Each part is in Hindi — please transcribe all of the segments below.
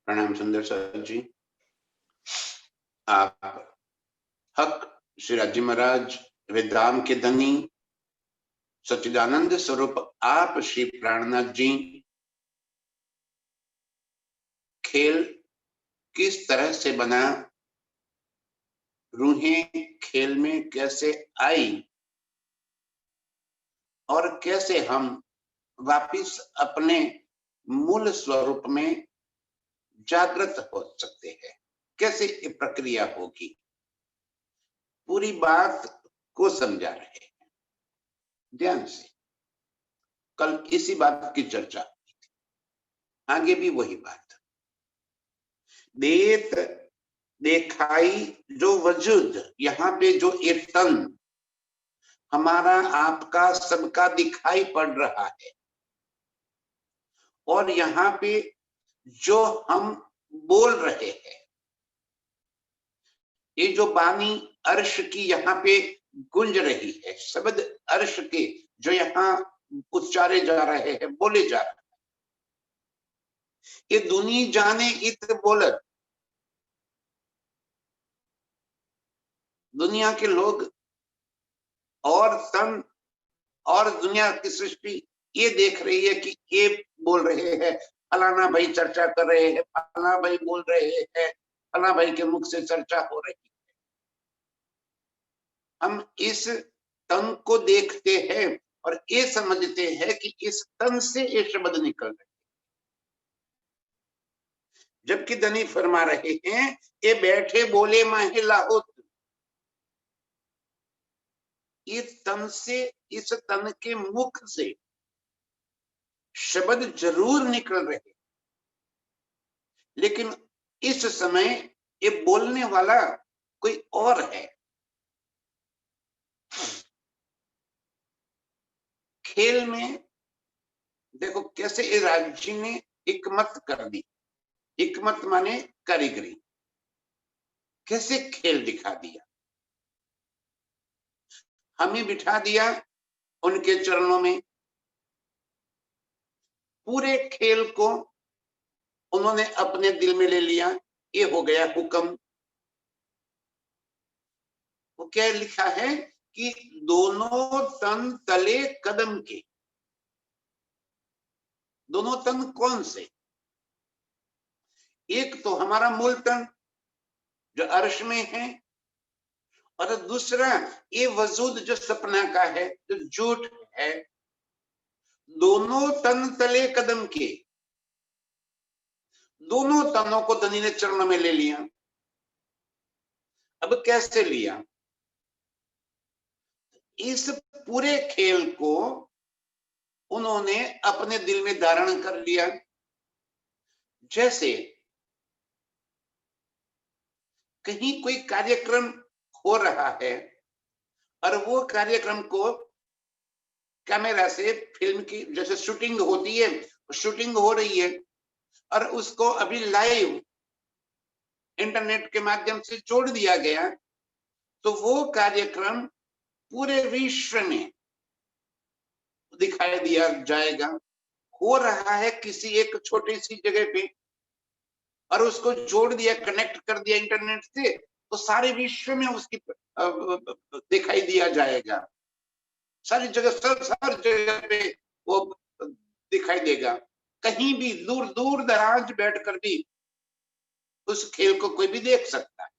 प्रणाम सुंदर सर जी। आप हक श्री राजी महाराज विद्याम के धनी सच्चिदानंद स्वरूप आप श्री प्राणनाथ जी खेल किस तरह से बना, रूहें खेल में कैसे आई और कैसे हम वापिस अपने मूल स्वरूप में जागृत हो सकते हैं, कैसे ये प्रक्रिया होगी, पूरी बात को समझा रहे हैं ध्यान से। कल इसी बात की चर्चा हुई थी, आगे भी वही बात। देत देखाई जो वजूद, यहाँ पे जो ये तन हमारा आपका सबका दिखाई पड़ रहा है, और यहाँ पे जो हम बोल रहे हैं, ये जो बानी अर्श की यहाँ पे गुंज रही है, शब्द अर्श के जो यहाँ उच्चारे जा रहे हैं, बोले जा रहे हैं, ये दुनी जाने इत बोलत। दुनिया के लोग और तन और दुनिया की सृष्टि ये देख रही है कि ये बोल रहे हैं, फलाना भाई चर्चा कर रहे हैं, फलाना भाई बोल रहे हैं, फलाना भाई के मुख से चर्चा हो रही है। हम इस तन को देखते हैं और ये समझते हैं कि इस तन से ये शब्द निकल रहे हैं, जबकि धनी फरमा रहे हैं ये बैठे बोले माहे लाहोत। इस तन से, इस तन के मुख से शब्द जरूर निकल रहे, लेकिन इस समय ये बोलने वाला कोई और है। खेल में देखो कैसे ये राज्य ने हिकमत कर दी, हिकमत माने कारीगरी, कैसे खेल दिखा दिया। हमें बिठा दिया उनके चरणों में, पूरे खेल को उन्होंने अपने दिल में ले लिया, ये हो गया हुक्म। वो क्या लिखा है कि दोनों तन तले कदम के। दोनों तन कौन से? एक तो हमारा मूल तन जो अर्श में है, और दूसरा ये वजूद जो सपना का है, जो झूठ है। दोनों तन तले कदम के, दोनों तनों को धनी ने चरणों में ले लिया। अब कैसे लिया? इस पूरे खेल को उन्होंने अपने दिल में धारण कर लिया। जैसे कहीं कोई कार्यक्रम हो रहा है और वो कार्यक्रम को कैमरा से, फिल्म की जैसे शूटिंग होती है, शूटिंग हो रही है और उसको अभी लाइव इंटरनेट के माध्यम से जोड़ दिया गया, तो वो कार्यक्रम पूरे विश्व में दिखाई दिया जाएगा। हो रहा है किसी एक छोटी सी जगह पे और उसको जोड़ दिया, कनेक्ट कर दिया इंटरनेट से, तो सारे विश्व में उसकी दिखाई दिया जाएगा। सारी जगह, हर जगह पे वो दिखाई देगा। कहीं भी दूर दूर दराज बैठकर भी उस खेल को कोई भी देख सकता है।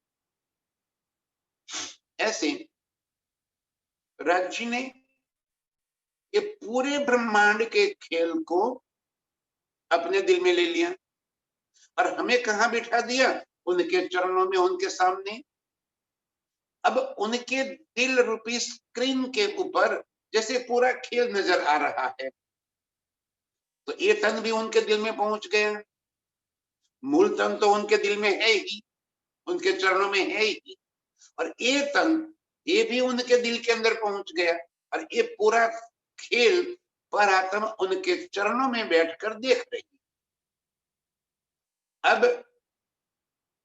ऐसे राज्य ने ये पूरे ब्रह्मांड के खेल को अपने दिल में ले लिया और हमें कहां बिठा दिया? उनके चरणों में, उनके सामने। अब उनके दिल रूपी स्क्रीन के ऊपर जैसे पूरा खेल नजर आ रहा है, तो ये तन भी उनके दिल में पहुंच गया। मूल तन तो उनके दिल में है ही, उनके चरणों में है ही, और ये तन, ये भी उनके दिल के अंदर पहुंच गया। और ये पूरा खेल पर आत्मा उनके चरणों में बैठकर देख रही। अब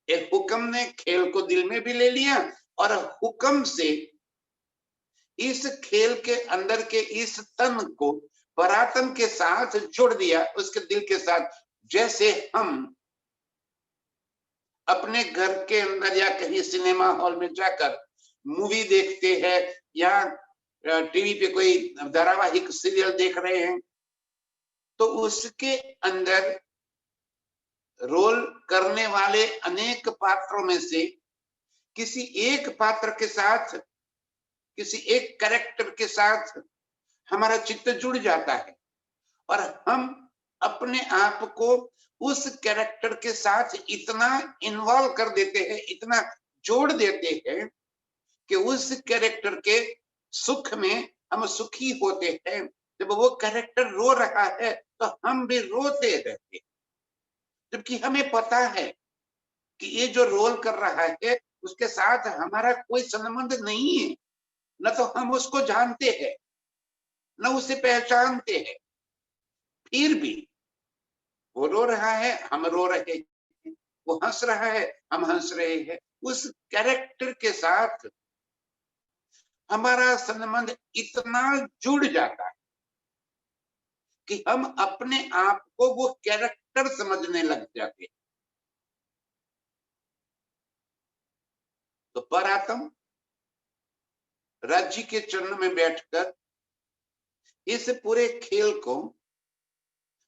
एक हुक्म ने खेल को दिल में भी ले लिया और हुक्म से इस खेल के अंदर के इस तन को परात्म के साथ जोड़ दिया, उसके दिल के साथ। जैसे हम अपने घर के अंदर या कहीं सिनेमा हॉल में जाकर मूवी देखते हैं या टीवी पे कोई धारावाहिक सीरियल देख रहे हैं, तो उसके अंदर रोल करने वाले अनेक पात्रों में से किसी एक पात्र के साथ, किसी एक कैरेक्टर के साथ हमारा चित्त जुड़ जाता है और हम अपने आप को उस कैरेक्टर के साथ इतना इन्वॉल्व कर देते हैं, इतना जोड़ देते हैं कि उस कैरेक्टर के सुख में हम सुखी होते हैं। जब वो कैरेक्टर रो रहा है तो हम भी रोते रहते हैं, जबकि हमें पता है कि ये जो रोल कर रहा है उसके साथ हमारा कोई संबंध नहीं है, न तो हम उसको जानते हैं न उसे पहचानते हैं, फिर भी वो रो रहा है, हम रो रहे हैं, वो हंस रहा है, हम हंस रहे हैं। उस कैरेक्टर के साथ हमारा संबंध इतना जुड़ जाता है कि हम अपने आप को वो कैरेक्टर समझने लग जाते हैं। तो परात्म राज्य के चरण में बैठकर इस पूरे खेल को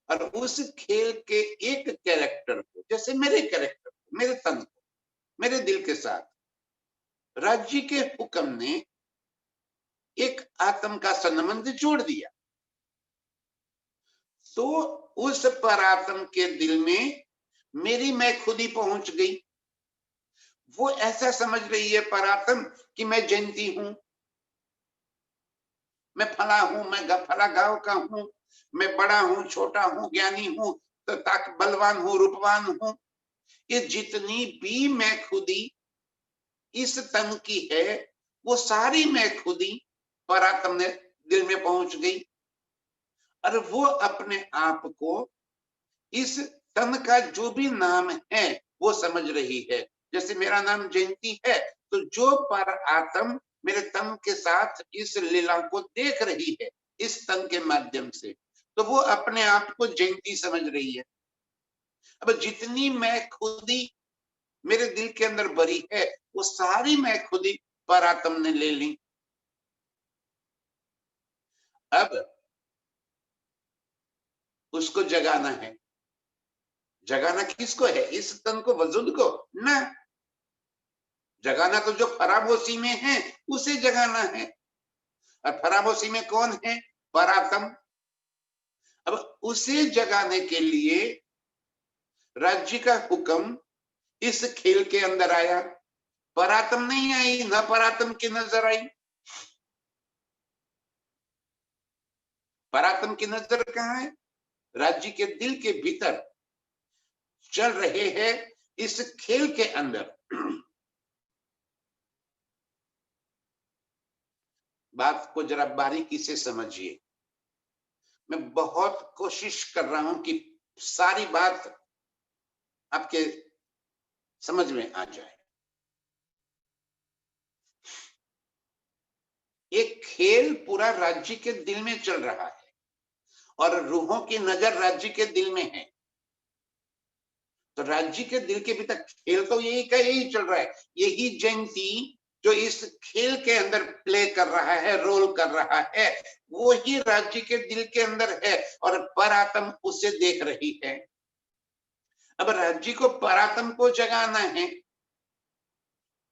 और उस खेल के एक कैरेक्टर को, जैसे मेरे कैरेक्टर को, मेरे तन को, मेरे दिल के साथ राज्य के हुक्म ने एक आत्म का संबंध जोड़ दिया, तो उस परात्म के दिल में मेरी मैं खुद ही पहुंच गई। वो ऐसा समझ रही है परात्म कि मैं जयंती हूं, मैं फला हूं, मैं फला गांव का हूं, मैं बड़ा हूं, छोटा हूं, ज्ञानी हूं, तो ताक बलवान हूं, रूपवान हूं। ये जितनी भी मैं खुदी इस तन की है, वो सारी मैं खुदी परात्म ने दिल में पहुंच गई और वो अपने आप को इस तन का जो भी नाम है वो समझ रही है। जैसे मेरा नाम जयंती है, तो जो पर आत्म मेरे तन के साथ इस लीला को देख रही है इस तन के माध्यम से, तो वो अपने आप को जयंती समझ रही है। अब जितनी मैं खुदी मेरे दिल के अंदर भरी है, वो सारी मैं खुदी पर आत्म ने ले ली। अब उसको जगाना है। जगाना किसको है? इस तन को, वजूद को ना। जगाना तो जो फराबोशी में है उसे जगाना है। और फराबोशी में कौन है? परात्म। अब उसे जगाने के लिए राज्य का हुक्म इस खेल के अंदर आया। परात्म नहीं आई, न परात्म की नजर आई। परात्म की नजर कहाँ है? राज्य के दिल के भीतर चल रहे हैं इस खेल के अंदर। बात को जरा बारीकी से समझिए। मैं बहुत कोशिश कर रहा हूं कि सारी बात आपके समझ में आ जाए। एक खेल पूरा राज्य के दिल में चल रहा है और रूहों की नजर राज्य के दिल में है, तो राज्य के दिल के भीतर खेल तो यही का यही चल रहा है। यही जयंती जो इस खेल के अंदर प्ले कर रहा है, रोल कर रहा है, वो ही राज्य के दिल के अंदर है और परात्म उसे देख रही है। अब राज्य को परात्म को जगाना है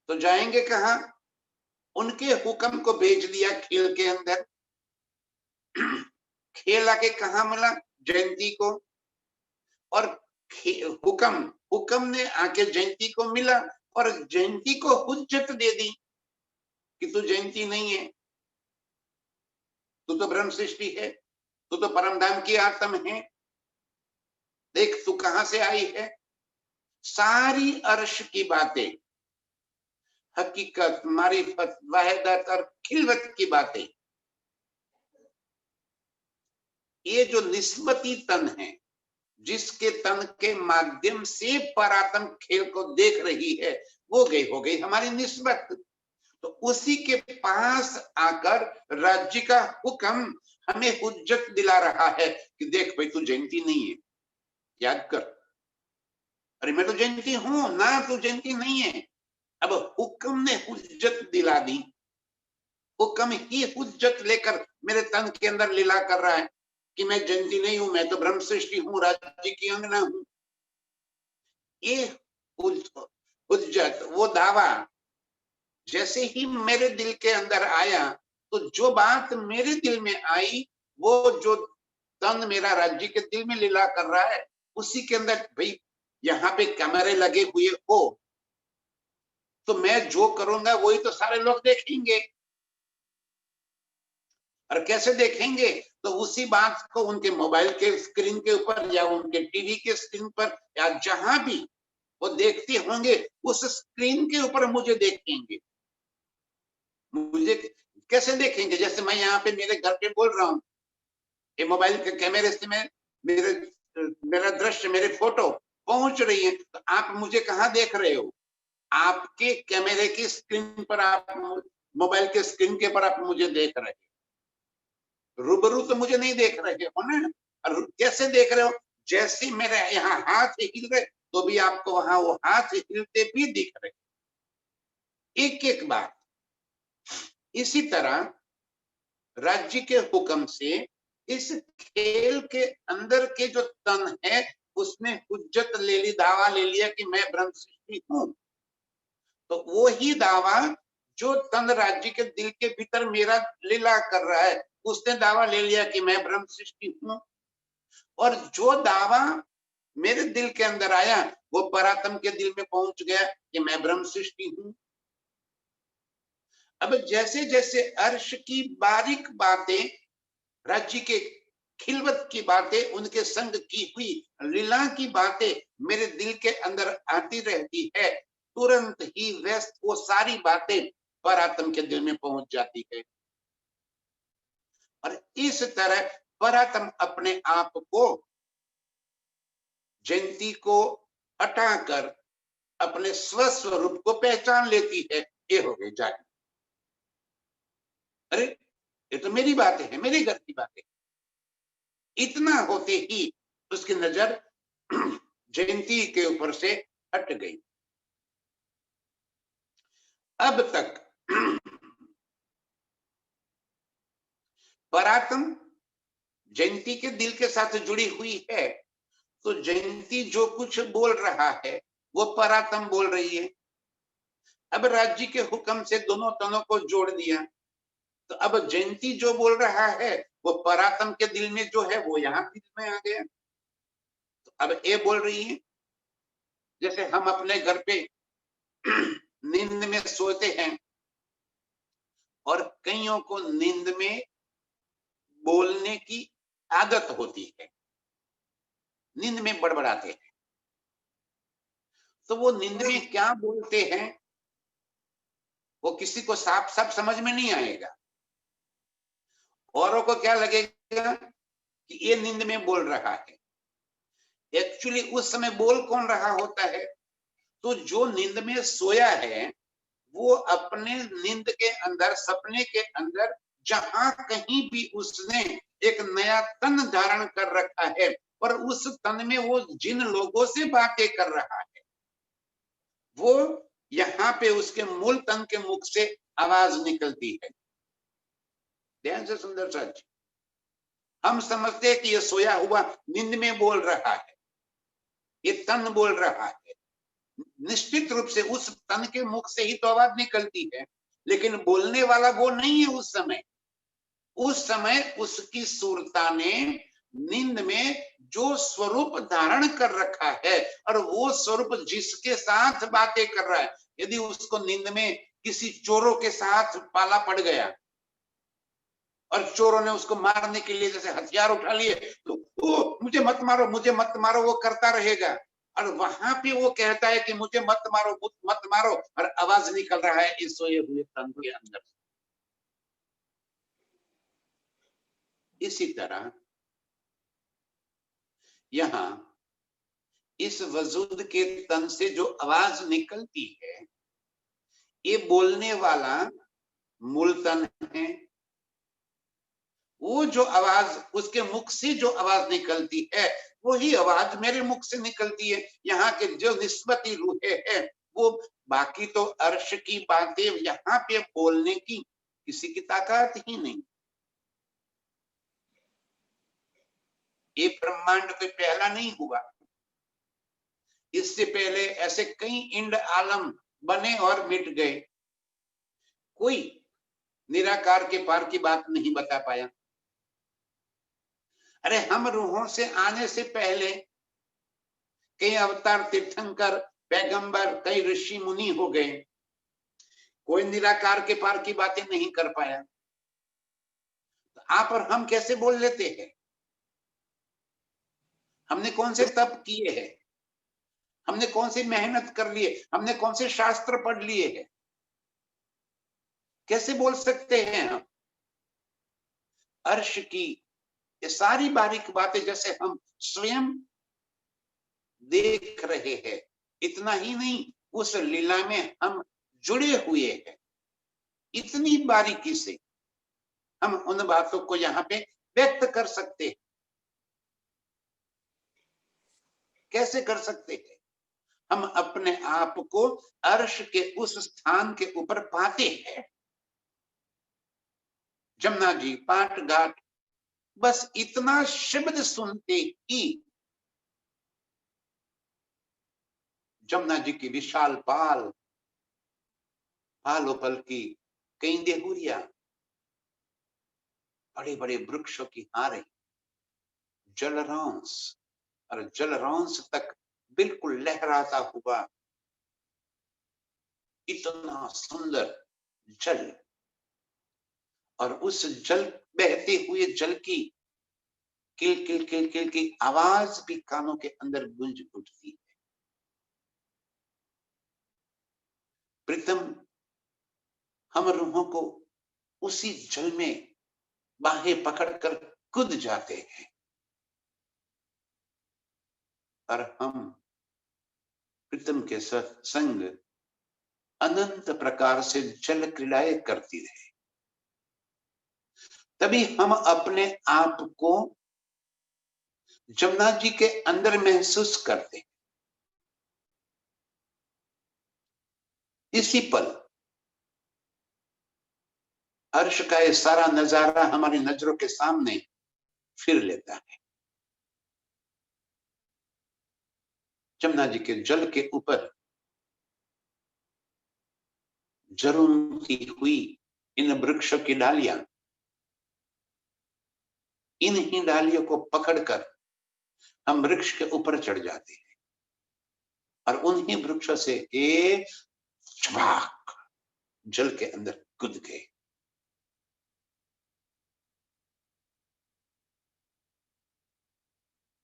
तो जाएंगे कहां? उनके हुक्म को भेज दिया खेल के अंदर। खेल आके कहां मिला? जयंती को। और हुक्म ने आके जयंती को मिला और जयंती को हुज्जत दे दी कि तू जयंती नहीं है, तू तो ब्रह्म सृष्टि है, तू तो परम धाम की आत्म है। देख तू कहां से आई है। सारी अर्श की बातें, हकीकत, मारिफत, वाहिदत और खिलवत की बातें, ये जो निस्बती तन है, जिसके तन के माध्यम से परात्म खेल को देख रही है, वो हो गई हमारी निस्बत। तो उसी के पास आकर राज्य का हुक्म हमें हुज्जत दिला रहा है कि देख भाई तू जयंती नहीं है, याद कर। और जयंती को हुज्जत दिला रहा है कि देख भाई तू जयंती नहीं है, याद कर। और जयंती को हुज्जत दिला रहा है कि देख भाई तू जयंती नहीं है, याद कर। और जयंती को हुज्जत दिला रहा है कि देख भाई तू जयंती नहीं है, याद कर। अरे मैं तो जयंती हूं ना, तू जयंती नहीं है। अब हुक्म ने हुज्जत दिला दी, हुक्म ही हुज्जत लेकर मेरे तन के अंदर लीला कर रहा है कि मैं जयंती नहीं हूं, मैं तो ब्रह्म सृष्टि हूं, राज्य की अंगना हूं। ये हुज्जत, वो दावा जैसे ही मेरे दिल के अंदर आया, तो जो बात मेरे दिल में आई, वो जो तन मेरा राज्य के दिल में लीला कर रहा है, उसी के अंदर भाई यहाँ पे कैमरे लगे हुए हो तो मैं जो करूंगा वही तो सारे लोग देखेंगे। और कैसे देखेंगे? तो उसी बात को उनके मोबाइल के स्क्रीन के ऊपर या उनके टीवी के स्क्रीन पर या जहां भी वो देखते होंगे, उस स्क्रीन के ऊपर मुझे देखेंगे। मुझे कैसे देखेंगे? जैसे मैं यहाँ पे मेरे घर पे बोल रहा हूँ, ये मोबाइल के कैमरे से मैं मेरा दृश्य, मेरे फोटो पहुंच रही है, तो आप मुझे कहाँ देख रहे हो? आपके कैमरे की स्क्रीन पर, आप मोबाइल के स्क्रीन के पर आप मुझे देख रहे हो, रूबरू तो मुझे नहीं देख रहे हो ना। और कैसे देख रहे हो? जैसे मेरे यहाँ हाथ हिल रहे, तो भी आपको वहां वो हाथ हिलते भी दिख रहे, एक एक बात। इसी तरह राज्य के हुक्म से इस खेल के अंदर के जो तन है, उसने हुज्जत ले ली, दावा ले लिया कि मैं ब्रह्म सृष्टि हूं। तो वो ही दावा जो तन राज्य के दिल के भीतर मेरा लीला कर रहा है, उसने दावा ले लिया कि मैं ब्रह्म सृष्टि हूं। और जो दावा मेरे दिल के अंदर आया, वो परात्म के दिल में पहुंच गया कि मैं ब्रह्म सृष्टि हूं। अब जैसे जैसे अर्श की बारीक बातें, राज्य के खिलवत की बातें, उनके संग की हुई लीला की बातें मेरे दिल के अंदर आती रहती है, तुरंत ही व्यस्त वो सारी बातें परात्म के दिल में पहुंच जाती है। और इस तरह परात्म अपने आप को, जयंती को हटाकर अपने स्वस्वरूप को पहचान लेती है। ये हो गई जागृति। अरे ये तो मेरी बातें हैं, मेरे घर की बातें। इतना होते ही उसकी नजर जयंती के ऊपर से हट गई। अब तक परात्म जयंती के दिल के साथ जुड़ी हुई है, तो जयंती जो कुछ बोल रहा है वो परात्म बोल रही है। अब राज्य के हुक्म से दोनों तनों को जोड़ दिया, तो अब जयंती जो बोल रहा है वो परात्म के दिल में जो है वो यहाँ दिल में आ गया। तो अब ये बोल रही है, जैसे हम अपने घर पे नींद में सोते हैं और कईयों को नींद में बोलने की आदत होती है, नींद में बड़बड़ाते हैं। तो वो नींद में क्या बोलते हैं वो किसी को साफ साफ समझ में नहीं आएगा। औरों को क्या लगेगा कि ये नींद में बोल रहा है। एक्चुअली उस समय बोल कौन रहा होता है? तो जो नींद में सोया है वो अपने नींद के अंदर, सपने के अंदर जहां कहीं भी उसने एक नया तन धारण कर रखा है, और उस तन में वो जिन लोगों से बातें कर रहा है, वो यहाँ पे उसके मूल तन के मुख से आवाज निकलती है। ध्यान से सुंदर सच, हम समझते हैं कि ये सोया हुआ नींद में बोल रहा है, ये तन बोल रहा है। निश्चित रूप से उस तन के मुख से ही तो आवाज निकलती है, लेकिन बोलने वाला वो नहीं है उस समय। उस समय उसकी सुरता ने नींद में जो स्वरूप धारण कर रखा है, और वो स्वरूप जिसके साथ बातें कर रहा है, यदि उसको नींद में किसी चोरों के साथ पाला पड़ गया और चोरों ने उसको मारने के लिए जैसे हथियार उठा लिए, तो ओ मुझे मत मारो, मुझे मत मारो, वो करता रहेगा। और वहां पे वो कहता है कि मुझे मत मारो, मत मारो, और आवाज निकल रहा है इस सोए हुए तन के अंदर। इसी तरह यहाँ इस वजूद के तन से जो आवाज निकलती है, ये बोलने वाला मूल तन है। वो जो आवाज, उसके मुख से जो आवाज निकलती है, वही आवाज मेरे मुख से निकलती है। यहाँ के जो निस्बती रूहे है वो, बाकी तो अर्श की बातें यहाँ पे बोलने की किसी की ताकत ही नहीं। ये ब्रह्मांड कोई पहला नहीं हुआ, इससे पहले ऐसे कई इंड आलम बने और मिट गए, कोई निराकार के पार की बात नहीं बता पाया। अरे हम रूहों से आने से पहले कई अवतार, तीर्थंकर, पैगंबर, कई ऋषि मुनि हो गए, कोई निराकार के पार की बातें नहीं कर पाया। तो आप और हम कैसे बोल लेते हैं? हमने कौन से तप किए हैं? हमने कौन सी मेहनत कर लिए? हमने कौन से शास्त्र पढ़ लिए हैं? कैसे बोल सकते हैं हम? अर्श की ये सारी बारीक बातें जैसे हम स्वयं देख रहे हैं, इतना ही नहीं उस लीला में हम जुड़े हुए हैं, इतनी बारीकी से हम उन बातों को यहाँ पे व्यक्त कर सकते हैं। कैसे कर सकते हैं? हम अपने आप को अर्श के उस स्थान के ऊपर पाते हैं। जमुना जी, पाट घाट, बस इतना शब्द सुनते ही जमुना जी की विशाल पाल, पालों पल की कई देहुरिया, बड़े बड़े वृक्षों की हारें, जलरंस और जलरंस तक बिल्कुल लहराता हुआ इतना सुंदर जल, और उस जल, बहते हुए जल की किल किल किल किल की आवाज भी कानों के अंदर गूंज उठती है। प्रीतम हम रूहों को उसी जल में बाहें पकड़कर कूद जाते हैं, और हम प्रीतम के संग अनंत प्रकार से जल क्रीड़ाएं करती रहे। तभी हम अपने आप को जमुना जी के अंदर महसूस करते हैं। इसी पल अर्श का ये सारा नजारा हमारी नजरों के सामने फिर लेता है। जमुना जी के जल के ऊपर झूमती हुई इन वृक्षों की डालियां, इन ही डालियों को पकड़कर हम वृक्ष के ऊपर चढ़ जाते हैं, और उन्हीं वृक्षों से एक छबाक जल के अंदर कूद गए।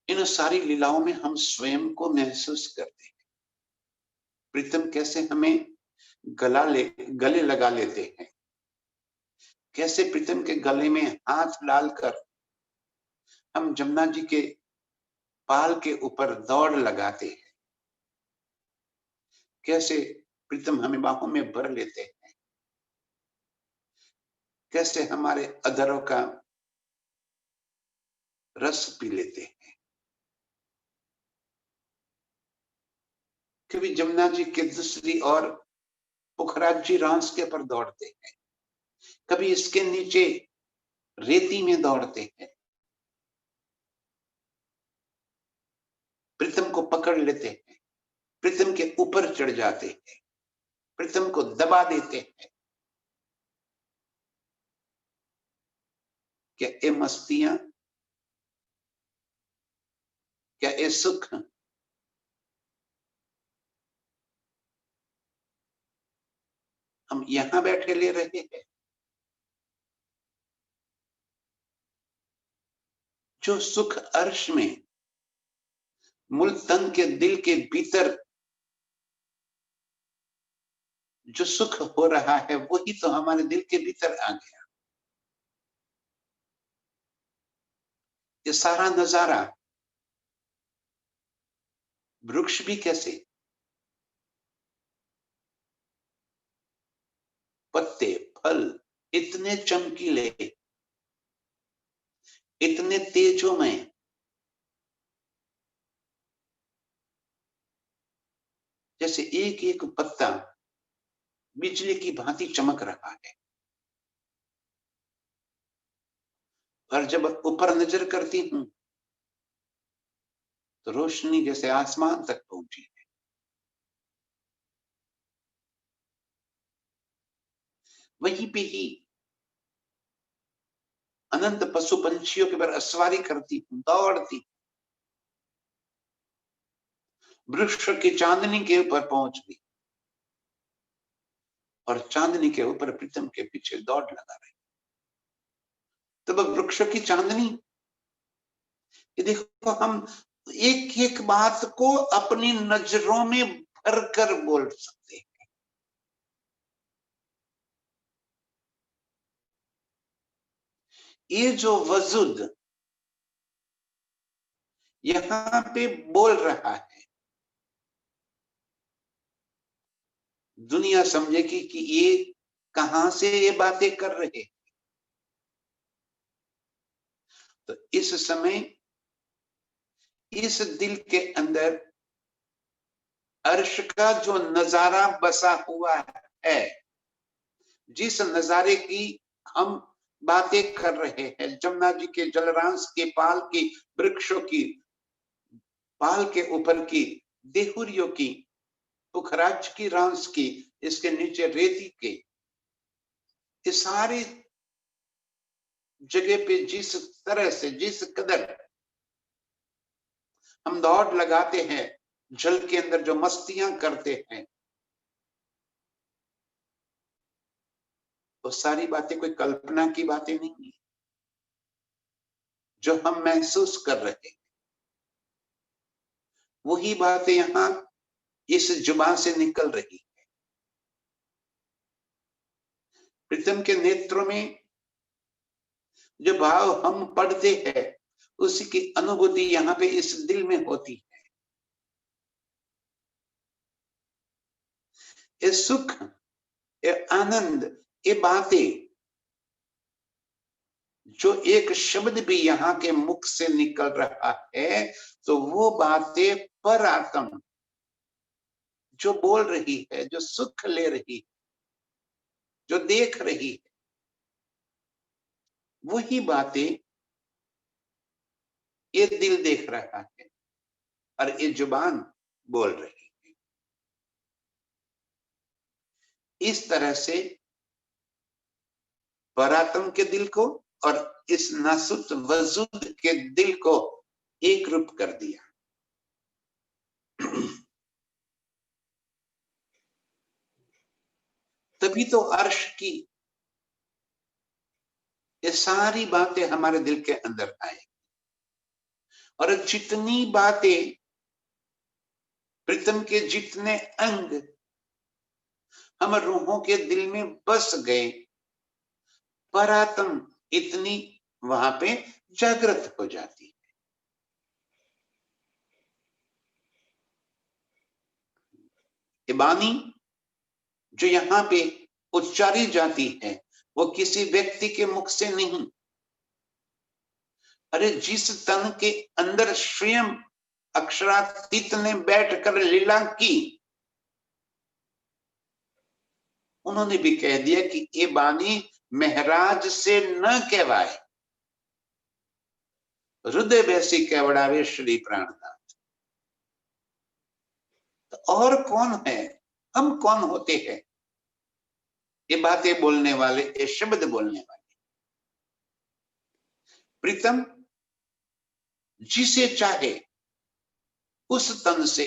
इन सारी लीलाओं में हम स्वयं को महसूस करते हैं। प्रीतम कैसे हमें गले लगा लेते हैं, कैसे प्रीतम के गले में हाथ डालकर हम जमुना जी के पाल के ऊपर दौड़ लगाते हैं, कैसे प्रीतम हमें बाहों में भर लेते हैं, कैसे हमारे अधरों का रस पी लेते हैं। कभी जमुना जी के दूसरी ओर पुखराज जी रांस के पर दौड़ते हैं, कभी इसके नीचे रेती में दौड़ते हैं, प्रीतम को पकड़ लेते हैं, प्रीतम के ऊपर चढ़ जाते हैं, प्रीतम को दबा देते हैं। क्या ये मस्तियां, क्या ये सुख हम यहां बैठे ले रहे हैं? जो सुख अर्श में, मूल तन के दिल के भीतर जो सुख हो रहा है, वही तो हमारे दिल के भीतर आ गया। ये सारा नजारा, वृक्ष भी कैसे, पत्ते, फल इतने चमकीले, इतने तेजोमय, जैसे एक एक पत्ता बिजली की भांति चमक रहा है, और जब ऊपर नजर करती हूं तो रोशनी जैसे आसमान तक पहुंची है। वहीं पे ही अनंत पशु पंछियों के ऊपर सवारी करती हूं, दौड़ती, वृक्ष की चांदनी के ऊपर पहुंच गई और चांदनी के ऊपर प्रीतम के पीछे दौड़ लगा रही। तब वृक्ष की चांदनी, ये देखो, हम एक एक बात को अपनी नजरों में भरकर बोल सकते हैं। ये जो वजूद यहां पे बोल रहा है, दुनिया समझेगी कि ये कहां से ये बातें कर रहे। तो इस समय इस दिल के अंदर अर्श का जो नजारा बसा हुआ है, जिस नजारे की हम बातें कर रहे हैं, जमुना जी के जलरांश के पाल की, वृक्षों की पाल के ऊपर की, देहुरियों की, पुखराज की रांस की, इसके नीचे रेती के, ये सारी जगह पे जिस तरह से, जिस कदर हम दौड़ लगाते हैं, जल के अंदर जो मस्तियां करते हैं, वो सारी बातें कोई कल्पना की बातें नहीं है, जो हम महसूस कर रहे हैं वही बातें यहां इस जुबान से निकल रही है। प्रीतम के नेत्रों में जो भाव हम पढ़ते हैं, उसी की अनुभूति यहाँ पे इस दिल में होती है। ये सुख, ये आनंद, ये बातें, जो एक शब्द भी यहाँ के मुख से निकल रहा है, तो वो बातें पर आत्म जो बोल रही है, जो सुख ले रही है, जो देख रही है, वही बातें ये दिल देख रहा है और ये जुबान बोल रही है। इस तरह से परात्म के दिल को और इस नासुत वजूद के दिल को एक रूप कर दिया। तभी तो अर्श की ये सारी बातें हमारे दिल के अंदर आए, और जितनी बातें, प्रीतम के जितने अंग हम रूहों के दिल में बस गए, परात्म इतनी वहां पे जागृत हो जाती है। ये बानी जो यहाँ पे उच्चारी जाती है, वो किसी व्यक्ति के मुख से नहीं, अरे जिस तन के अंदर स्वयं अक्षरातीत ने बैठकर लीला की, उन्होंने भी कह दिया कि ये बानी महराज से न कहवाए, हृदय वैसी कहवड़ावे श्री प्राणनाथ। तो और कौन है, हम कौन होते हैं ये बातें बोलने वाले, ये शब्द बोलने वाले? प्रीतम जिसे चाहे उस तन से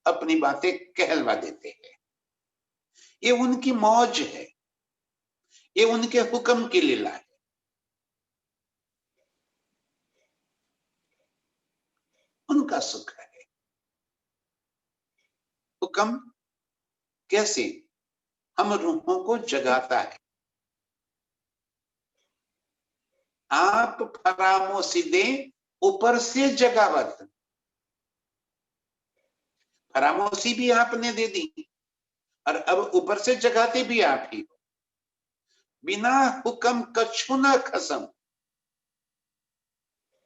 अपनी बातें कहलवा देते हैं। ये उनकी मौज है, ये उनके हुक्म की लीला है। उनका सुख है। हुक्म कैसे हम रूहों को जगाता है। आप फरामोशी दें ऊपर से जगावत, फरामोशी भी आपने दे दी और अब ऊपर से जगाते भी आप ही हो। बिना हुक्म कछु न खसम,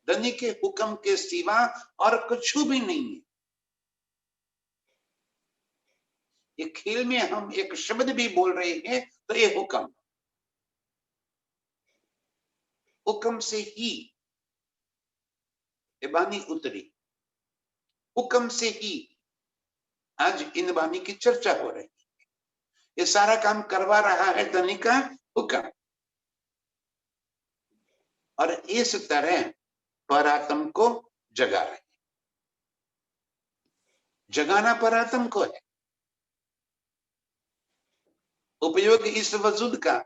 धनी के हुक्म के सिवा और कुछ भी नहीं है। खेल में हम एक शब्द भी बोल रहे हैं तो ये हुक्म, हुक्म से ही ये वाणी उतरी, हुक्म से ही आज इन वाणी की चर्चा हो रही है। ये सारा काम करवा रहा है धनी का हुक्म। और इस तरह परात्म को जगा रहे, जगाना परात्म को है। उपयोग इस वजूद का,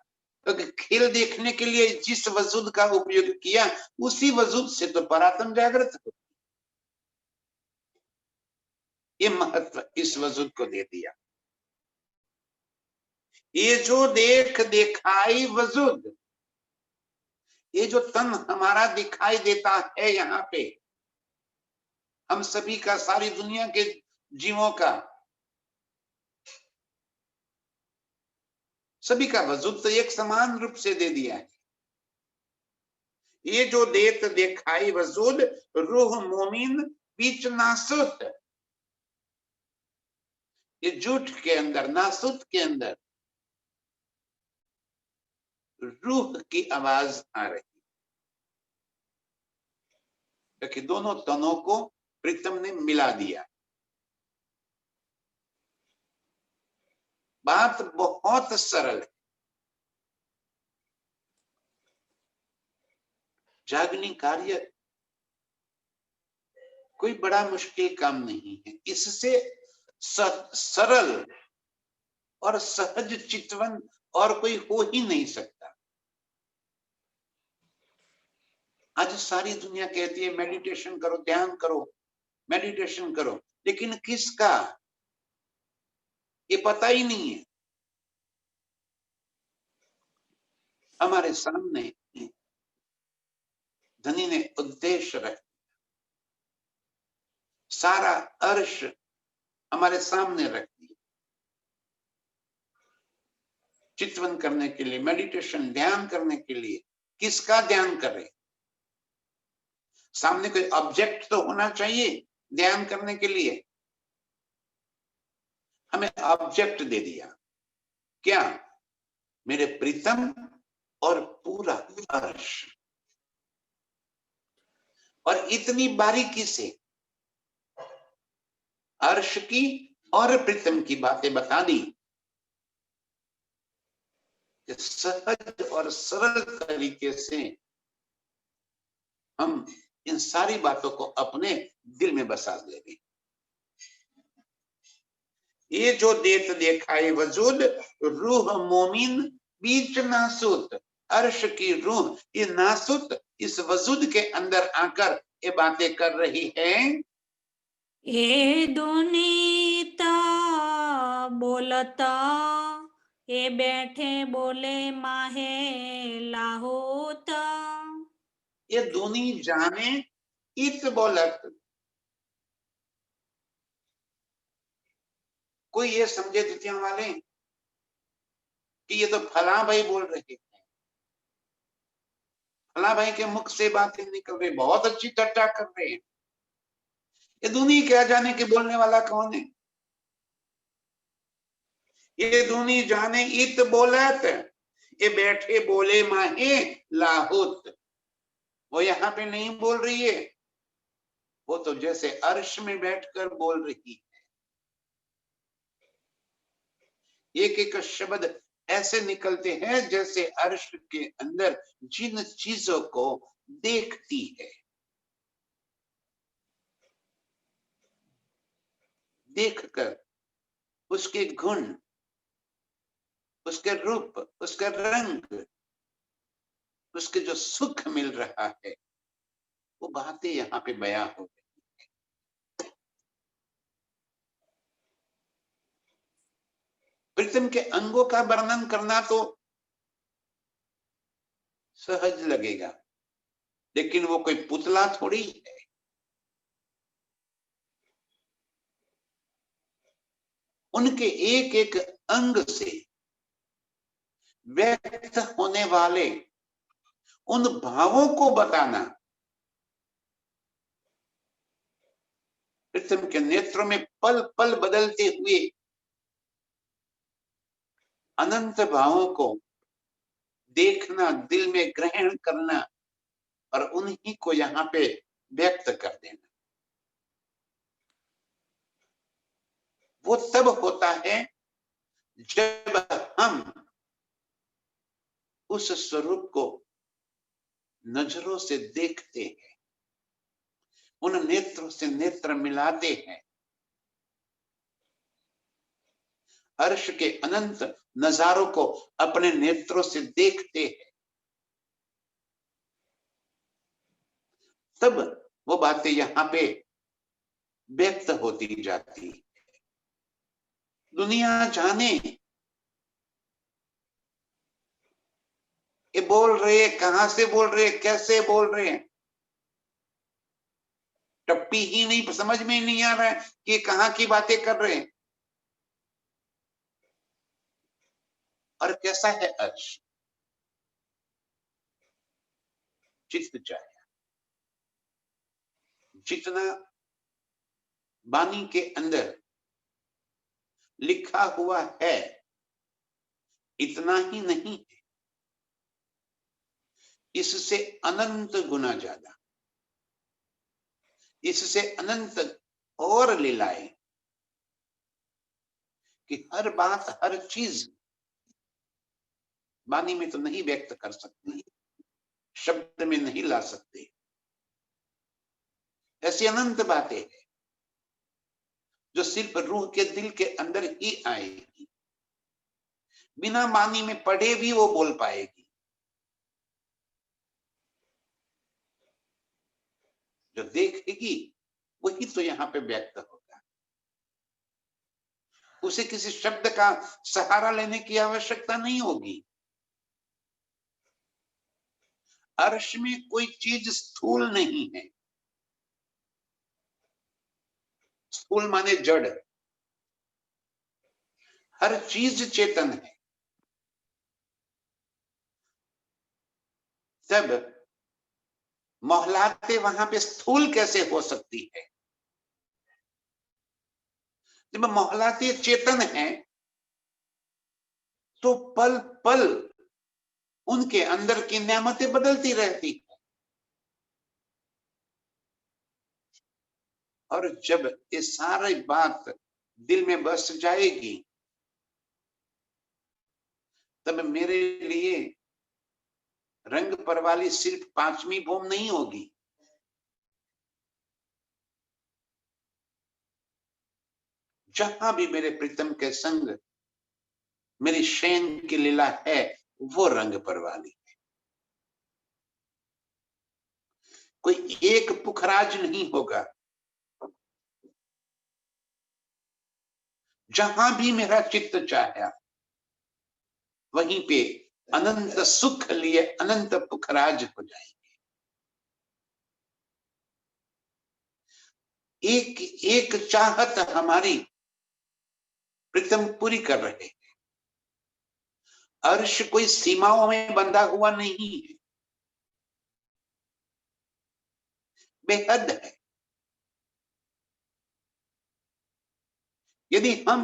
तो खेल देखने के लिए जिस वजूद का उपयोग किया उसी वजूद से तो परात्म जागृत हो। ये महत्व इस वजूद को दे दिया। ये जो देख दिखाई वजूद, ये जो तन हमारा दिखाई देता है यहाँ पे, हम सभी का, सारी दुनिया के जीवों का, सभी का वजूद तो एक समान रूप से दे दिया है। ये जो देत दिखाई वजूद, रूह मोमिन बीच नासुत, ये झूठ के अंदर, नासुत के अंदर रूह की आवाज आ रही है कि दोनों तनों को प्रीतम ने मिला दिया। बात बहुत सरल है। जागनी कार्य कोई बड़ा मुश्किल काम नहीं है। इससे सरल और सहज चितवन और कोई हो ही नहीं सकता। आज सारी दुनिया कहती है मेडिटेशन करो, ध्यान करो, मेडिटेशन करो, लेकिन किसका ये पता ही नहीं है। हमारे सामने धनी ने उद्देश्य रख, सारा अर्श हमारे सामने रख दिया, चितवन करने के लिए, मेडिटेशन ध्यान करने के लिए। किसका ध्यान करें? सामने कोई ऑब्जेक्ट तो होना चाहिए ध्यान करने के लिए। हमें ऑब्जेक्ट दे दिया, क्या? मेरे प्रीतम और पूरा अर्श। और इतनी बारीकी से अर्श की और प्रीतम की बातें बता दी, सहज और सरल तरीके से हम इन सारी बातों को अपने दिल में बसा लेंगे। ये जो देत दिखाए वजूद, रूह मोमिन बीच नासुत, अर्श की रूह ये नासुत इस वजूद के अंदर आकर ये बातें कर रही है। ये दुनीता बोलता, ये बैठे बोले माहे लाहोत। ये दुनी जाने इत बोलत। कोई ये समझे द्वितीय वाले कि ये तो फला भाई बोल रहे हैं, फला भाई के मुख से बातें निकल रही, बहुत अच्छी चर्चा कर रहे हैं। ये दुनी क्या जाने के बोलने वाला कौन है? ये दुनी जाने इत बोलत, ये बैठे बोले माहे लाहुत। वो यहाँ पे नहीं बोल रही है, वो तो जैसे अर्श में बैठकर बोल रही है। एक एक शब्द ऐसे निकलते हैं जैसे अर्श के अंदर जिन चीजों को देखती है, देखकर उसके गुण, उसके रूप, उसका रंग, उसके जो सुख मिल रहा है, वो बातें यहाँ पे बयां हो गई। प्रीतम के अंगों का वर्णन करना तो सहज लगेगा, लेकिन वो कोई पुतला थोड़ी है। उनके एक एक अंग से व्यक्त होने वाले उन भावों को बताना, प्रीतम के नेत्रों में पल पल बदलते हुए अनंत भावों को देखना, दिल में ग्रहण करना और उन्हीं को यहाँ पे व्यक्त कर देना, वो तब होता है जब हम उस स्वरूप को नजरों से देखते हैं, उन नेत्रों से नेत्र मिलाते हैं, अर्श के अनंत नजारों को अपने नेत्रों से देखते हैं, तब वो बातें यहाँ पे व्यक्त होती जाती। दुनिया जाने ये बोल रहे, कहां से बोल रहे, कैसे बोल रहे हैं, टप्पी ही नहीं, समझ में नहीं आ रहा है कि कहां की बातें कर रहे हैं। और कैसा है अर्श, चित्त चाहे जितना वाणी के अंदर लिखा हुआ है इतना ही नहीं है, इससे अनंत गुना ज्यादा, इससे अनंत और लीलाएं, कि हर बात हर चीज वाणी में तो नहीं व्यक्त कर सकते, शब्द में नहीं ला सकते। ऐसी अनंत बातें हैं जो सिर्फ रूह के दिल के अंदर ही आएगी, बिना वाणी में पढ़े भी वो बोल पाएगी। जो देखेगी वही तो यहाँ पे व्यक्त होगा, उसे किसी शब्द का सहारा लेने की आवश्यकता नहीं होगी। अर्श में कोई चीज स्थूल नहीं है, स्थूल माने जड़, हर चीज चेतन है। तब मोहलाते वहां पे स्थूल कैसे हो सकती है? जब मोहलाते चेतन है तो पल पल उनके अंदर की नेमतें बदलती रहती है। और जब ये सारी बात दिल में बस जाएगी तब मेरे लिए रंग परवाली सिर्फ पांचवी भूम नहीं होगी, जहां भी मेरे प्रीतम के संग मेरी शयन की लीला है वो रंग परवाली है। कोई एक पुखराज नहीं होगा, जहां भी मेरा चित्त चाहा वहीं पे अनंत सुख लिए अनंत पुखराज हो जाएंगे। एक एक चाहत हमारी प्रीतम पूरी कर रहे हैं। अर्श कोई सीमाओं में बंधा हुआ नहीं है, बेहद है। यदि हम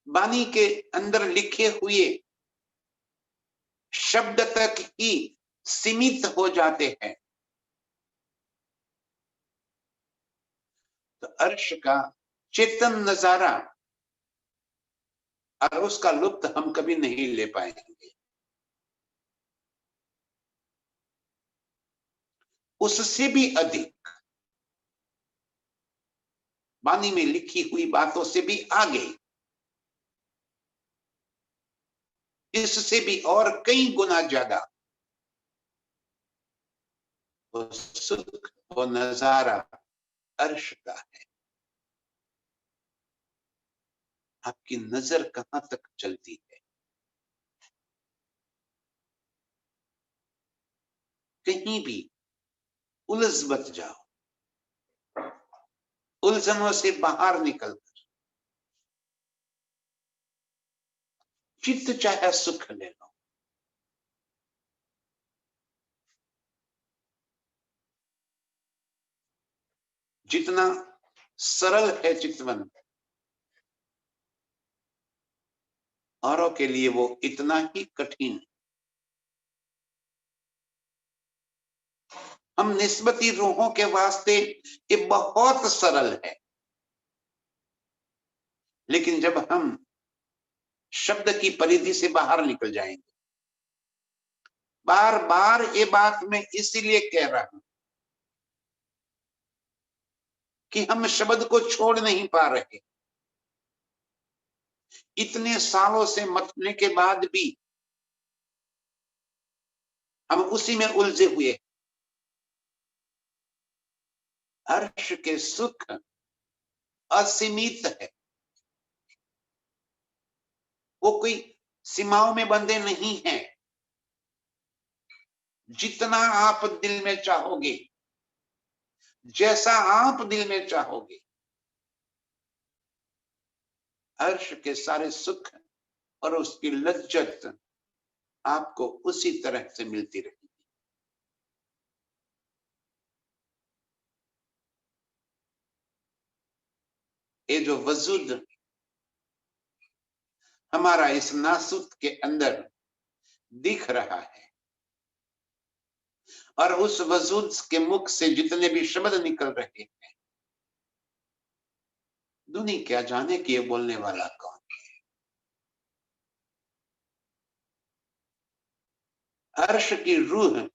वाणी के अंदर लिखे हुए शब्द तक ही सीमित हो जाते हैं तो अर्श का चेतन नजारा और उसका लुत्फ हम कभी नहीं ले पाएंगे। उससे भी अधिक वाणी में लिखी हुई बातों से भी आगे, इससे भी और कई गुना ज्यादा वो सुख वो नजारा अर्श का है। आपकी नजर कहां तक चलती है? कहीं भी उलझ मत जाओ, उलझनों से बाहर निकल चित्त चाहे सुख ले लो। जितना सरल है चितवन, औरों के लिए वो इतना ही कठिन है। हम निस्बती रूहों के वास्ते ये बहुत सरल है, लेकिन जब हम शब्द की परिधि से बाहर निकल जाएंगे, बार बार ये बात मैं इसीलिए कह रहा हूं कि हम शब्द को छोड़ नहीं पा रहे। इतने सालों से मथने के बाद भी हम उसी में उलझे हुए। अर्श के सुख असीमित है, वो कोई सीमाओं में बंधे नहीं हैं। जितना आप दिल में चाहोगे, जैसा आप दिल में चाहोगे, अर्श के सारे सुख और उसकी लज्जत आपको उसी तरह से मिलती रहेगी। ये जो वजूद हमारा इस नासूत के अंदर दिख रहा है, और उस वजूद के मुख से जितने भी शब्द निकल रहे हैं, दुनिया क्या जाने कि ये बोलने वाला कौन है। अर्श की रूह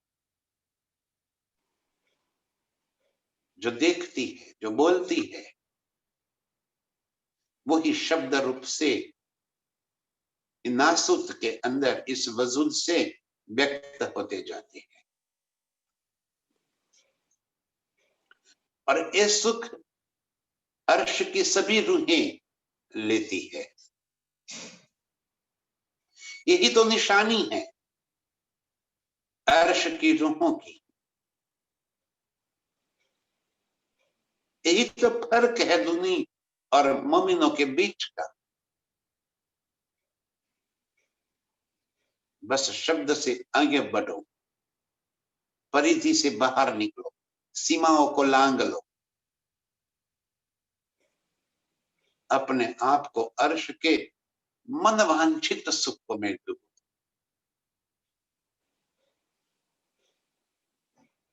जो देखती है, जो बोलती है, वही शब्द रूप से नासूत के अंदर इस वजूद से व्यक्त होते जाते हैं। और ये सुख अर्श की सभी रूहें लेती है। यही तो निशानी है अर्श की रूहों की। यही तो फर्क है दुनिया और मोमिनों के बीच का। बस शब्द से आगे बढ़ो, परिधि से बाहर निकलो, सीमाओं को लांग लो, अपने आप को अर्श के मनवांछित सुख में डूबो।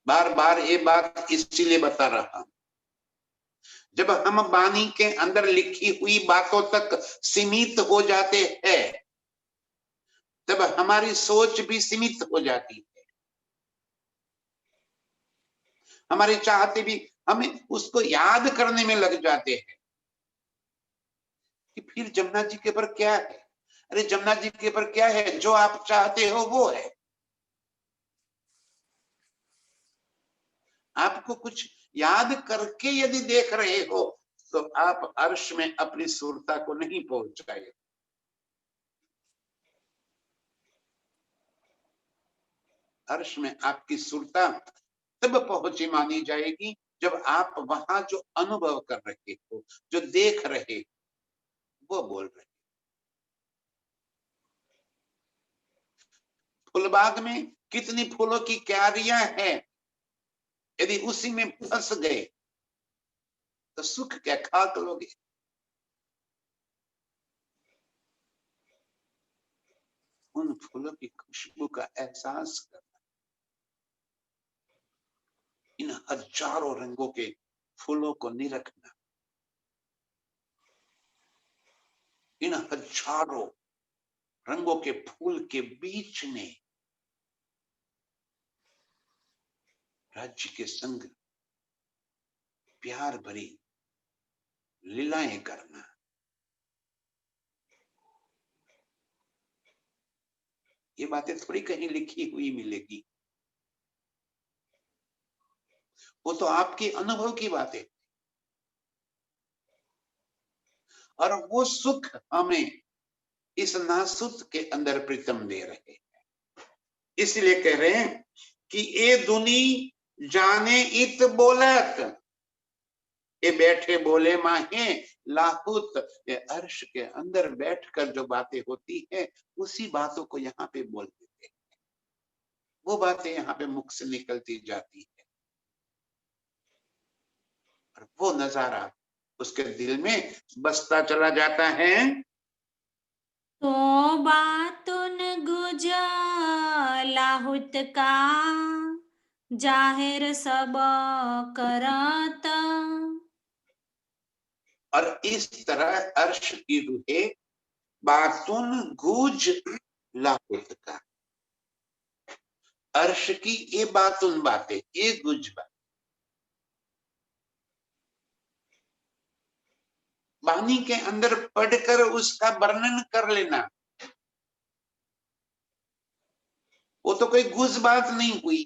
बार बार ये बात इसीलिए बता रहा हूं, जब हम वाणी के अंदर लिखी हुई बातों तक सीमित हो जाते हैं, तब हमारी सोच भी सीमित हो जाती है। हमारी चाहते भी हमें उसको याद करने में लग जाते हैं कि फिर जमुना जी के ऊपर क्या है। अरे जमुना जी के ऊपर क्या है, जो आप चाहते हो वो है। आपको कुछ याद करके यदि देख रहे हो तो आप अर्श में अपनी सुरता को नहीं पहुंच पाए। अर्श में आपकी सुरता तब पहुंची मानी जाएगी जब आप वहां जो अनुभव कर रहे हो, जो देख रहे हो, वो बोल रहे। फूलबाग में कितनी फूलों की क्यारियां हैं, यदि उसी में फंस गए तो सुख क्या खाक लोगे। उन फूलों की खुशबू का एहसास करना, इन हजारों रंगों के फूलों को निरखना, इन हजारों रंगों के फूल के बीच में राज्य के संग प्यार भरी लीलाएं करना, ये बातें थोड़ी कहीं लिखी हुई मिलेगी। वो तो आपकी अनुभव की बातें, और वो सुख हमें इस नासुत के अंदर प्रीतम दे रहे हैं। इसलिए कह रहे हैं कि ए दुनी जाने इत बोलत, ये बैठे बोले माहे लाहुत। ये अर्श के अंदर बैठकर जो बातें होती है, उसी बातों को यहाँ पे बोल देते हैं। वो बातें यहाँ पे मुख से निकलती जाती है, और वो नजारा उसके दिल में बसता चला जाता है। तो बातुन गुज लाहुत का जाहिर सब करत। और इस तरह अर्श की रूहे बातुन गुज लाहुत का, अर्श की ये बातुन बातें, ये गुज बात, वाणी के अंदर पढ़कर उसका वर्णन कर लेना, वो तो कोई गुज बात नहीं हुई।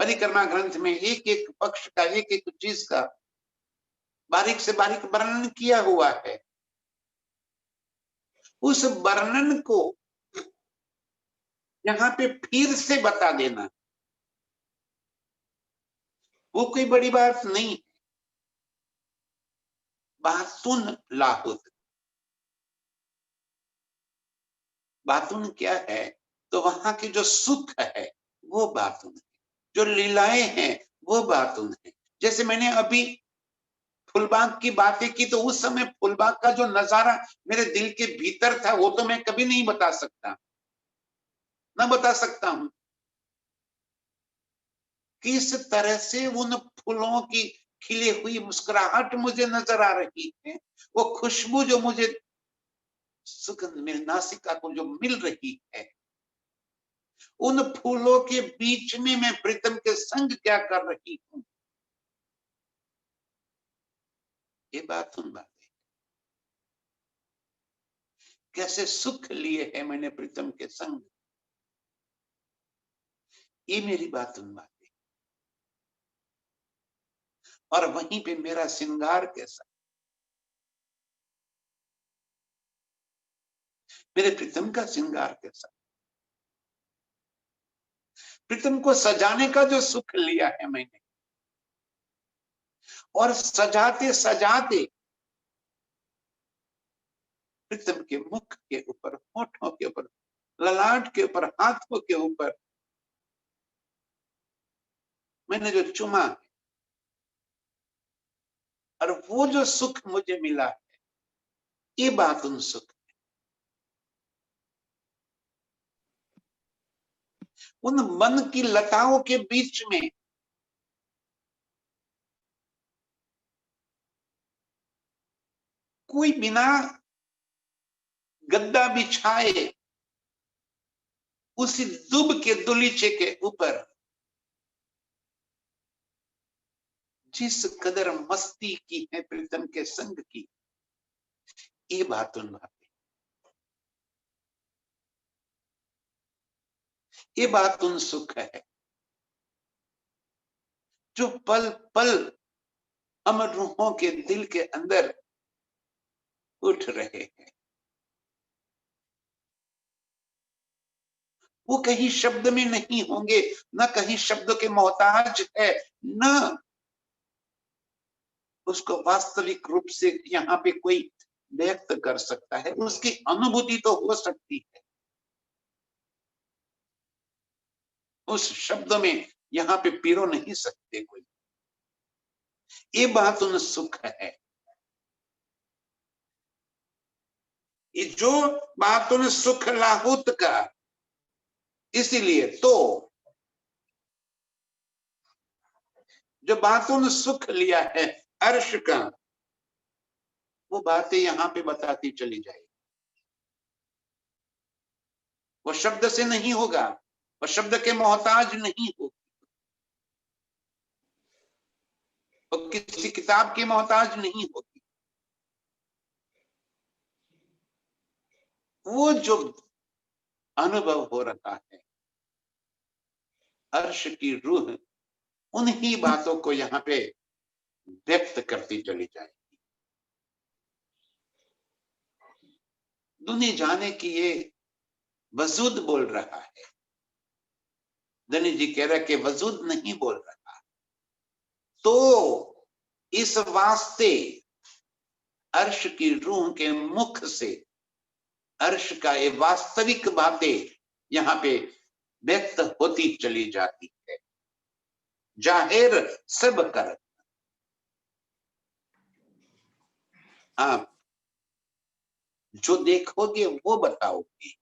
परिक्रमा ग्रंथ में एक एक पक्ष का, एक एक चीज का बारीक से बारीक वर्णन किया हुआ है। उस वर्णन को यहाँ पे फिर से बता देना वो कोई बड़ी बात नहीं। बातुन लाहुत, बातुन क्या है? तो वहां की जो सुख है वो बातुन है, जो लीलाएं हैं वो बातुन है। जैसे मैंने अभी फुलबाग की बातें की, तो उस समय फुलबाग का जो नजारा मेरे दिल के भीतर था वो तो मैं कभी नहीं बता सकता, ना बता सकता हूं। किस तरह से उन फूलों की खिली हुई मुस्कुराहट मुझे नजर आ रही है, वो खुशबू जो मुझे सुगंध मेरी नासिका को जो मिल रही है, उन फूलों के बीच में मैं प्रीतम के संग क्या कर रही हूं, ये बात उन बातें। कैसे सुख लिए है मैंने प्रीतम के संग, ये मेरी बात उन बातें। और वहीं पे मेरा श्रृंगार कैसा, मेरे प्रीतम का श्रृंगार कैसा, प्रीतम को सजाने का जो सुख लिया है मैंने, और सजाते सजाते प्रीतम के मुख के ऊपर, होठों के ऊपर, ललाट के ऊपर, हाथों के ऊपर मैंने जो चुमा, और वो जो सुख मुझे मिला है, ये बात उन सुख, उन मन की लताओं के बीच में कोई बिना गद्दा बिछाए उसी दुब के दुलीचे के ऊपर जिस कदर मस्ती की है प्रीतम के संग की, ये बात उन बातें, ये बात उन सुख है जो पल पल हम रूहों के दिल के अंदर उठ रहे हैं। वो कहीं शब्द में नहीं होंगे, न कहीं शब्दों के मोहताज है, न उसको वास्तविक रूप से यहाँ पे कोई व्यक्त कर सकता है। उसकी अनुभूति तो हो सकती है, उस शब्द में यहाँ पे पिरो नहीं सकते कोई। ये बात उन सुख है, ये जो बात उन सुख लाहुत का। इसीलिए तो जो बात उन सुख लिया है अर्श का, वो बातें यहाँ पे बताती चली जाएगी। वो शब्द से नहीं होगा, वो शब्द के मोहताज नहीं होगी, वो किसी किताब की मोहताज नहीं होगी। वो जो अनुभव हो रहा है, अर्श की रूह उन्हीं बातों को यहाँ पे व्यक्त करती चली जाएगी। दुनिया जाने की ये वजूद बोल रहा है, धनी जी कह रहा कि वजूद नहीं बोल रहा, तो इस वास्ते अर्श की रूह के मुख से अर्श का ये वास्तविक बातें यहाँ पे व्यक्त होती चली जाती है, जाहिर सब कर। आप जो देखोगे वो बताओगे,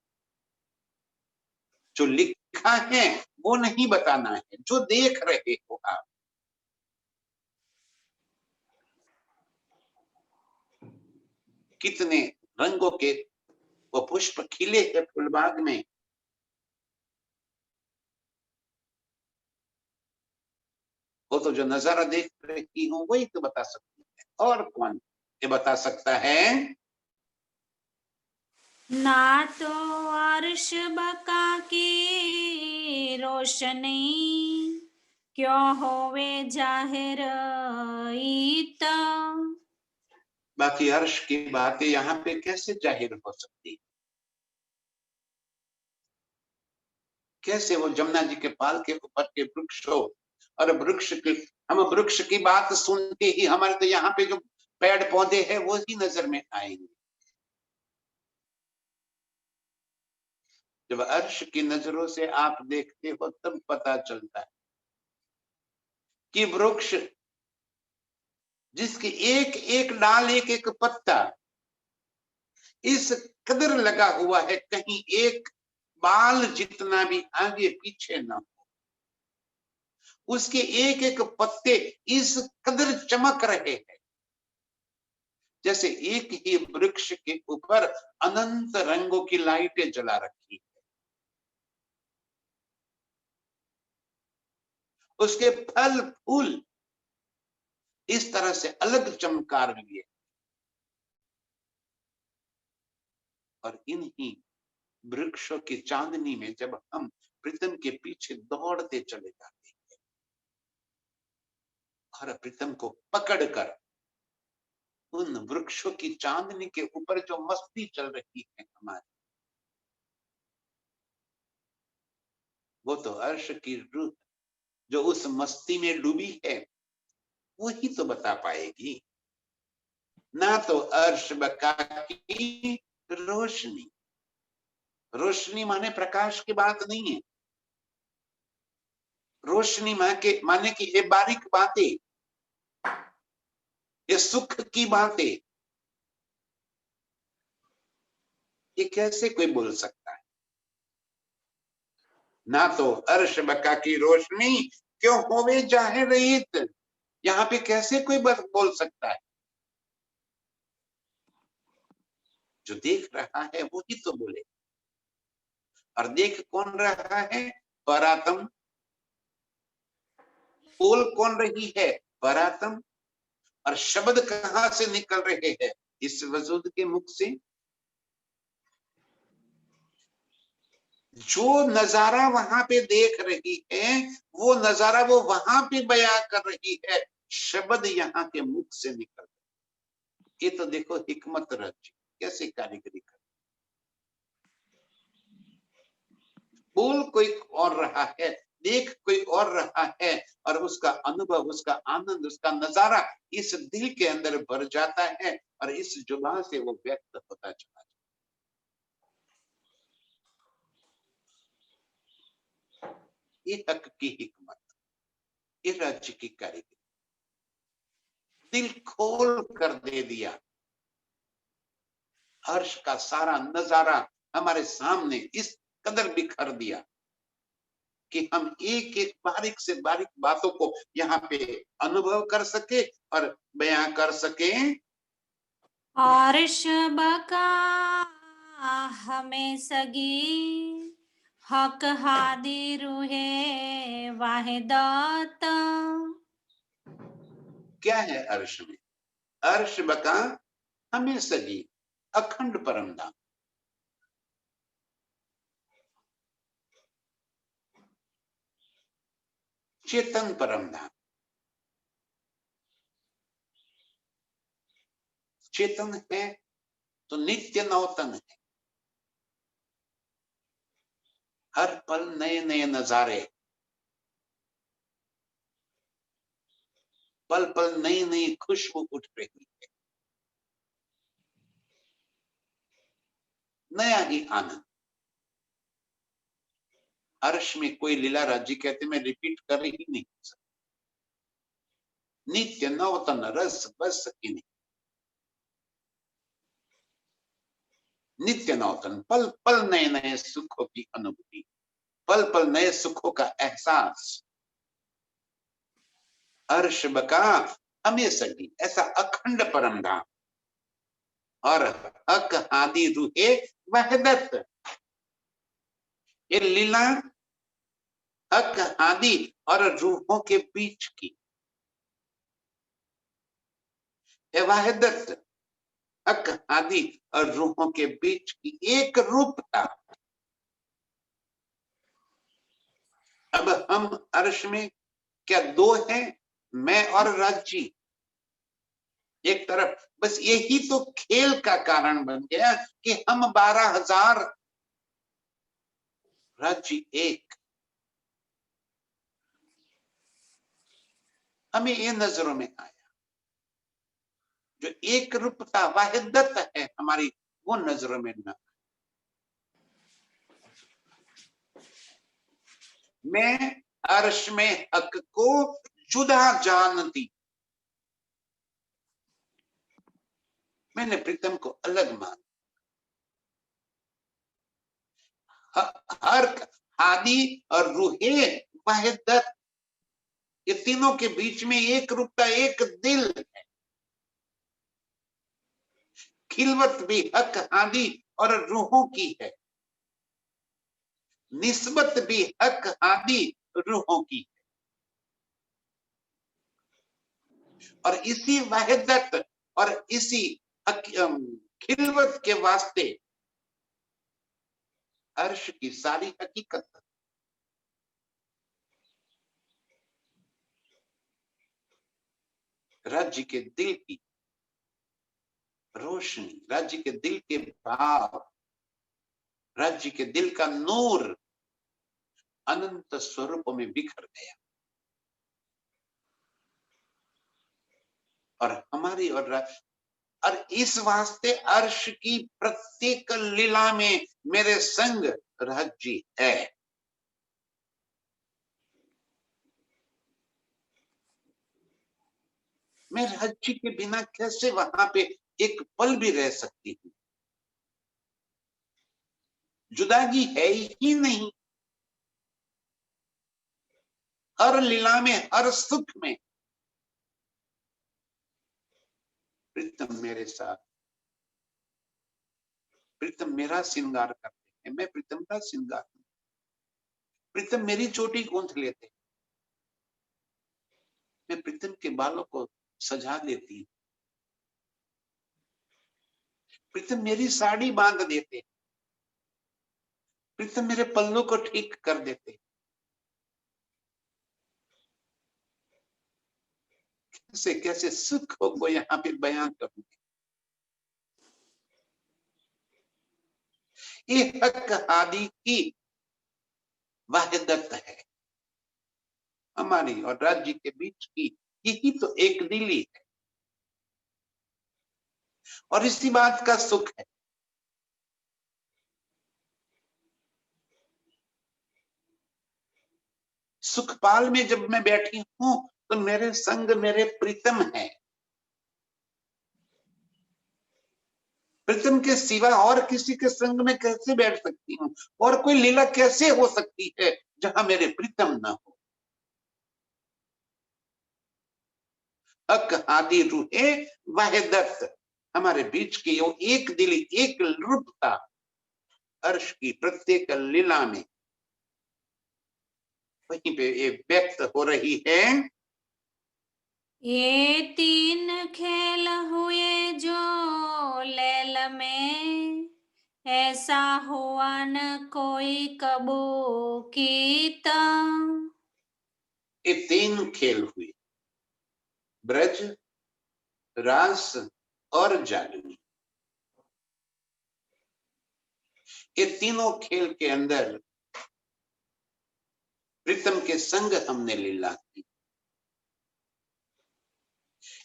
जो लिखा है वो नहीं बताना है, जो देख रहे हो आप। कितने रंगों के वो पुष्प खिले हैं फूलबाग में, वो तो जो नजारा देख रही हूँ वही तो बता सकती है, और कौन ये बता सकता है? ना तो अर्श बका की रोशनी, क्यों होवे जाहिर ईत। बाकी अर्श की बातें यहाँ पे कैसे जाहिर हो सकती है? कैसे वो जमुना जी के पाल के ऊपर के वृक्ष हो, और वृक्ष के, हम वृक्ष की बात सुनते ही हमारे तो यहाँ पे जो पेड़ पौधे हैं वो ही नजर में आएंगे। जब अर्श की नजरों से आप देखते हो तब पता चलता है कि वृक्ष जिसकी एक एक डाल, एक एक पत्ता इस कदर लगा हुआ है, कहीं एक बाल जितना भी आगे पीछे न हो, उसके एक एक पत्ते इस कदर चमक रहे हैं जैसे एक ही वृक्ष के ऊपर अनंत रंगों की लाइटें जला रखी है। उसके फल फूल इस तरह से अलग चमकार लिए, और इन्हीं वृक्षों की चांदनी में जब हम प्रीतम के पीछे दौड़ते चले जाते हैं और प्रीतम को पकड़कर उन वृक्षों की चांदनी के ऊपर जो मस्ती चल रही है हमारी, वो तो अर्श की रूह जो उस मस्ती में डूबी है वही तो बता पाएगी। ना तो अर्श बका की रोशनी, रोशनी माने प्रकाश की बात नहीं है, रोशनी माने कि ये बारीक बातें, ये सुख की बातें, ये कैसे कोई बोल सकता है? ना तो अर्श बका की रोशनी क्यों होवे जाहिर रहित, यहाँ पे कैसे कोई बोल सकता है? जो देख रहा है वो ही तो बोले, और देख कौन रहा है? परातम। बोल कौन रही है? परातम। और शब्द कहां से निकल रहे हैं? इस वजूद के मुख से। जो नजारा वहां पे देख रही है वो नजारा वो वहां पे बयां कर रही है, शब्द यहाँ के मुख से निकल रहे। ये तो देखो हिकमत रच कैसे कारीगरी कर, बोल कोई और रहा है, देख कोई और रहा है, और उसका अनुभव, उसका आनंद, उसका नजारा इस दिल के अंदर भर जाता है और इस जुबान से वो व्यक्त होता चला जाता है। ये हक की हिकमत, ये राज्य की कारीगरी, दिल खोल कर दे दिया, हर्ष का सारा नजारा हमारे सामने इस कदर बिखर दिया कि हम एक एक बारीक से बारीक बातों को यहाँ पे अनुभव कर सके और बयां कर सके। अर्श बका हमें सगी, हक हादी रूहे वाहिदात। क्या है अर्श में? अर्श बका हमें सजी, अखंड परम धाम, चेतन परम धाम। चेतन है तो नित्य नौतन है, हर पल नए नए नजारे, पल पल नई नई खुशबू उठ रही है, नया ही आनंद। अर्श में कोई लीला राज्य कहते मैं रिपीट कर ही नहीं सकता, नित्य नौतन रस बस की नहीं। नित्य नौतन, पल पल नए नए सुखों की अनुभूति, पल पल नए सुखों का एहसास। अर्श बका हमेशा की ऐसा अखंड परम धाम, और हक आदि रूहे वहदत, ये लीला हक आदि और रूहों के बीच की वहदत, हक आदि और रूहों के बीच की एक रूपता। अब हम अर्श में क्या दो हैं, मैं और राज्य एक तरफ, बस यही तो खेल का कारण बन गया कि हम 12,000 राज्य एक। हमें ये नजरों में आया, जो एक रूपता वाहिदत है हमारी, वो नजरों में न। मैं अर्श में हक को जुदा जानती, मैंने प्रीतम को अलग मान। हर आदि और रूहे वाहिदत, ये तीनों के बीच में एक रूपता, एक दिल है। खिलवत भी हक आदि और रूहों की है, निस्बत भी हक आदि रूहों की है। और इसी वाहिदत और इसी खिलवत के वास्ते अर्श की सारी हकीकत, राज्य के दिल की रोशनी, राज्य के दिल के भाव, राज्य के दिल का नूर अनंत स्वरूपों में बिखर गया। और हमारी और इस वास्ते अर्श की प्रत्येक लीला में मेरे संग राज्य है। मैं राज्य के बिना कैसे वहां पे एक पल भी रह सकती हूँ? जुदागी है ही नहीं। हर लीला में, हर सुख में प्रीतम मेरे साथ, प्रीतम मेरा श्रृंगार करते हैं, मैं प्रीतम का श्रृंगार, प्रीतम मेरी चोटी गूंथ लेते, मैं प्रीतम के बालों को सजा देती, प्रीतम मेरी साड़ी बांध देते, प्रीतम मेरे पल्लू को ठीक कर देते। कैसे कैसे सुखों को यहाँ पे बयान करूंगी। ये हक आदि की वाहिदत है हमारी और राज्य के बीच की, यही तो एक दिली है और इसी बात का सुख है। सुखपाल में जब मैं बैठी हूं तो मेरे संग मेरे प्रीतम है। प्रीतम के सिवा और किसी के संग में कैसे बैठ सकती हूँ, और कोई लीला कैसे हो सकती है जहां मेरे प्रीतम ना हो। हक आदि रूहे वाहिदत, हमारे बीच की वो एक दिली, एक रूपता अर्श की प्रत्येक लीला में वहीं पे ये व्यक्त हो रही है। ये तीन खेल हुए जो लैल में, ऐसा हुआ न कोई कबू कीता। ये तीन खेल हुए, ब्रज, रास और जागनी। ये तीनों खेल के अंदर प्रीतम के संग हमने लीला की।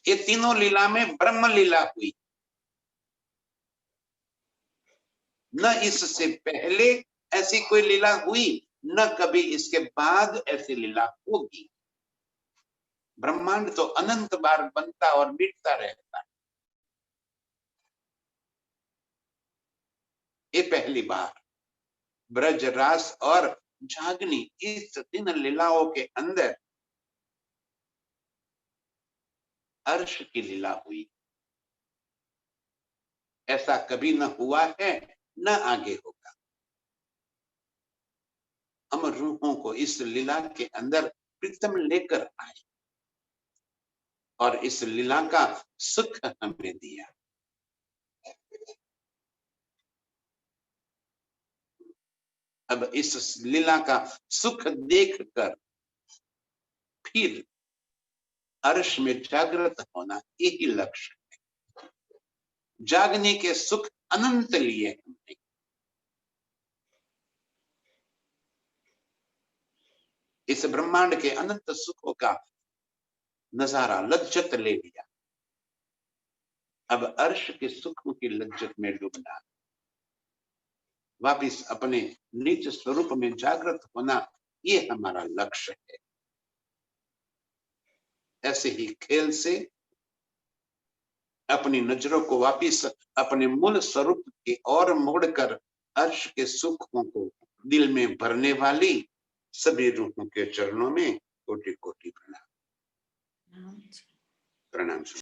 ये तीनों लीला में ब्रह्म लीला हुई, न इससे पहले ऐसी कोई लीला हुई, न कभी इसके बाद ऐसी लीला होगी। ब्रह्मांड तो अनंत बार बनता और मिटता रहता है। ये पहली बार ब्रज रास और जागनी इस 3 लीलाओं के अंदर अर्श की लीला हुई। ऐसा कभी न हुआ है, न आगे होगा। हम रूहों को इस लीला के अंदर प्रीतम लेकर आए और इस लीला का सुख हमें दिया। अब इस लीला का सुख देखकर फिर अर्श में जागृत होना, यही लक्ष्य है। जागने के सुख अनंत लिए हमने, इस ब्रह्मांड के अनंत सुखों का नजारा लज्जत ले लिया। अब अर्श के सुखों की लज्जत में डूबना, वापिस अपने निज स्वरूप में जागृत होना, ये हमारा लक्ष्य है। ऐसे ही खेल से अपनी नजरों को वापिस अपने मूल स्वरूप की ओर मोड़कर अर्श के सुखों को दिल में भरने वाली सभी रूहों के चरणों में कोटि कोटि प्रणाम। प्रणाम।